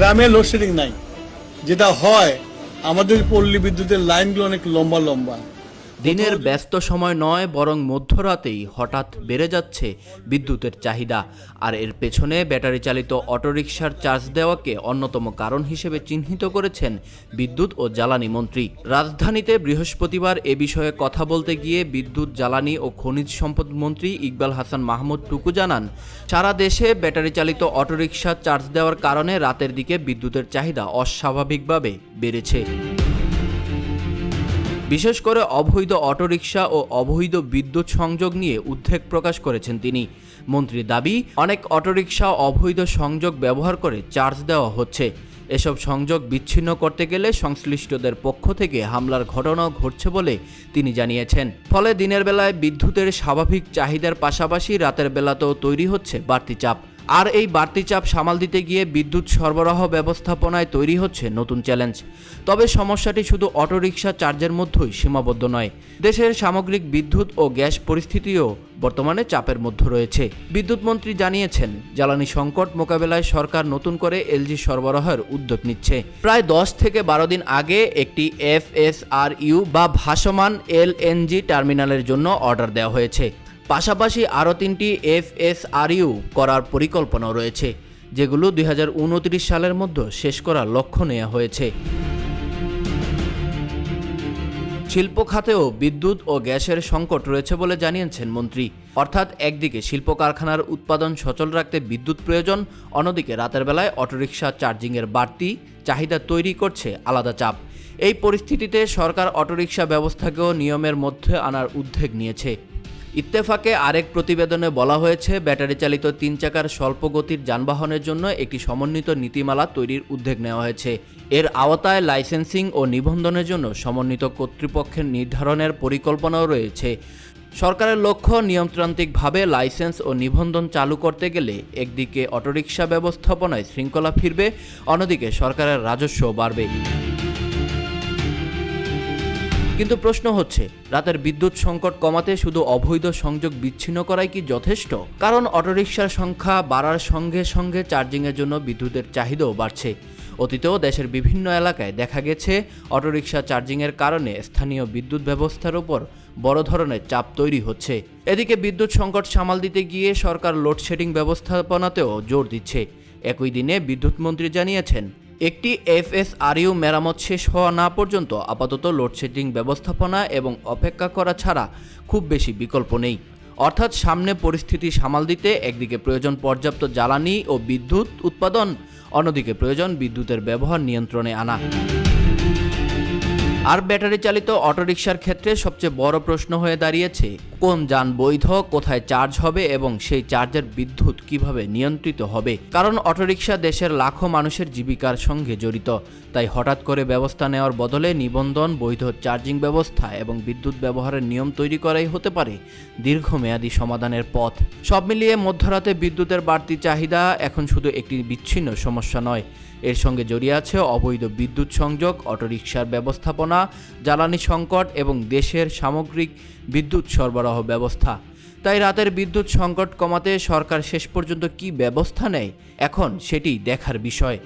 গ্রামে লোডশেডিং নাই, যেটা হয় আমাদের পল্লী বিদ্যুতের লাইনগুলো অনেক লম্বা লম্বা। দিনের ব্যস্ত সময় নয়, বরং মধ্যরাতেই হঠাৎ বেড়ে যাচ্ছে বিদ্যুতের চাহিদা। আর এর পেছনে ব্যাটারি চালিত অটোরিকশার চার্জ দেওয়াকে অন্যতম কারণ হিসেবে চিহ্নিত করেছেন বিদ্যুৎ ও জ্বালানি মন্ত্রী। রাজধানীতে বৃহস্পতিবার এ বিষয়ে কথা বলতে গিয়ে বিদ্যুৎ, জ্বালানি ও খনিজ সম্পদ মন্ত্রী ইকবাল হাসান মাহমুদ টুকু জানান, সারা দেশে ব্যাটারি চালিত অটোরিকশা চার্জ দেওয়ার কারণে রাতের দিকে বিদ্যুতের চাহিদা অস্বাভাবিকভাবে বেড়েছে। বিশেষ করে অবৈধ অটোরিকশা ও অবৈধ বিদ্যুৎ সংযোগ নিয়ে উদ্বেগ প্রকাশ করেছেন তিনি। মন্ত্রীর দাবি, অনেক অটোরিকশা অবৈধ সংযোগ ব্যবহার করে চার্জ দেওয়া হচ্ছে। এসব সংযোগ বিচ্ছিন্ন করতে গেলে সংশ্লিষ্টদের পক্ষ থেকে হামলার ঘটনাও ঘটছে বলে তিনি জানিয়েছেন। ফলে দিনের বেলায় বিদ্যুতের স্বাভাবিক চাহিদার পাশাপাশি রাতের বেলাতেও তৈরি হচ্ছে বাড়তি চাপ। আর এই বাড়তি চাপ সামাল দিতে গিয়ে বিদ্যুৎ সরবরাহ ব্যবস্থাপনায় তৈরি হচ্ছে নতুন চ্যালেঞ্জ। তবে সমস্যাটি শুধু অটোরিকশা চার্জের মধ্যেই সীমাবদ্ধ নয়। দেশের সামগ্রিক বিদ্যুৎ ও গ্যাস পরিস্থিতিও বর্তমানে চাপের মধ্যে রয়েছে। বিদ্যুৎ মন্ত্রী জানিয়েছেন, জ্বালানি সংকট মোকাবেলায় সরকার নতুন করে এলজি সরবরাহের উদ্যোগ নিচ্ছে। প্রায় 10 থেকে 12 দিন আগে একটি FSRU বা ভাসমান LNG টার্মিনালের জন্য অর্ডার দেওয়া হয়েছে। পাশাপাশি আরও 3টি FSRU করার পরিকল্পনাও রয়েছে, যেগুলো 2029 সালের মধ্যে শেষ করার লক্ষ্য নেওয়া হয়েছে। শিল্প খাতেও বিদ্যুৎ ও গ্যাসের সংকট রয়েছে বলে জানিয়েছেন মন্ত্রী। অর্থাৎ একদিকে শিল্প কারখানার উৎপাদন সচল রাখতে বিদ্যুৎ প্রয়োজন, অন্যদিকে রাতের বেলায় অটোরিকশা চার্জিংয়ের বাড়তি চাহিদা তৈরি করছে আলাদা চাপ। এই পরিস্থিতিতে সরকার অটোরিকশা ব্যবস্থাকেও নিয়মের মধ্যে আনার উদ্যোগ নিয়েছে। ইত্তেফাকে আরেক প্রতিবেদনে বলা হয়েছে, ব্যাটারি চালিত 3 চাকার স্বল্প গতির যানবাহনের জন্য একটি সমন্বিত নীতিমালা তৈরির উদ্যোগ নেওয়া হয়েছে। এর আওতায় লাইসেন্সিং ও নিবন্ধনের জন্য সমন্বিত কর্তৃপক্ষের নির্ধারণের পরিকল্পনাও রয়েছে। সরকারের লক্ষ্য, নিয়মতান্ত্রিকভাবে লাইসেন্স ও নিবন্ধন চালু করতে গেলে একদিকে অটোরিকশা ব্যবস্থাপনায় শৃঙ্খলা ফিরবে, অন্যদিকে সরকারের রাজস্বও বাড়বে। কিন্তু প্রশ্ন হচ্ছে, রাতের বিদ্যুৎ সংকট কমাতে শুধু অবৈধ সংযোগ বিচ্ছিন্ন করাই কি যথেষ্ট? কারণ অটোরিকশার সংখ্যা বাড়ার সঙ্গে সঙ্গে চার্জিংয়ের জন্য বিদ্যুতের চাহিদাও বাড়ছে। অতীতেও দেশের বিভিন্ন এলাকায় দেখা গেছে অটোরিকশা চার্জিংয়ের কারণে স্থানীয় বিদ্যুৎ ব্যবস্থার উপর বড় ধরনের চাপ তৈরি হচ্ছে। এদিকে বিদ্যুৎ সংকট সামাল দিতে গিয়ে সরকার লোডশেডিং ব্যবস্থাপনাতেও জোর দিচ্ছে। একই দিনে বিদ্যুৎ মন্ত্রী জানিয়েছেন, একটি FSRU মেরামত শেষ হওয়া না পর্যন্ত আপাতত লোডশেডিং ব্যবস্থাপনা এবং অপেক্ষা করা ছাড়া খুব বেশি বিকল্প নেই। অর্থাৎ সামনে পরিস্থিতি সামাল দিতে একদিকে প্রয়োজন পর্যাপ্ত জ্বালানি ও বিদ্যুৎ উৎপাদন, অন্যদিকে প্রয়োজন বিদ্যুতের ব্যবহার নিয়ন্ত্রণে আনা। আর ব্যাটারি চালিত অটোরিকশার ক্ষেত্রে সবচেয়ে বড় প্রশ্ন হয়ে দাঁড়িয়েছে, কোন যান বৈধ, কোথায় চার্জ হবে এবং সেই চার্জের বিদ্যুৎ কিভাবে নিয়ন্ত্রিত হবে। কারণ অটোরিকশা দেশের লাখো মানুষের জীবিকার সঙ্গে জড়িত। তাই হঠাৎ করে ব্যবস্থা নেওয়ার বদলে নিবন্ধন, বৈধ চার্জিং ব্যবস্থা এবং বিদ্যুৎ ব্যবহারের নিয়ম তৈরি করাই হতে পারে দীর্ঘমেয়াদী সমাধানের পথ। সব মিলিয়ে মধ্যরাতে বিদ্যুতের বাড়তি চাহিদা এখন শুধু একটি বিচ্ছিন্ন সমস্যা নয়, এর সঙ্গে জড়িয়ে আছে অবৈধ বিদ্যুৎ সংযোগ, অটোরিকশার ব্যবস্থাপনা, জ্বালানি সংকট এবং দেশের সামগ্রিক বিদ্যুৎ সরবরাহ ব্যবস্থা। তাই রাতের বিদ্যুৎ সংকট কমাতে সরকার শেষ পর্যন্ত কী ব্যবস্থা নেয়, এখন সেটি দেখার বিষয়।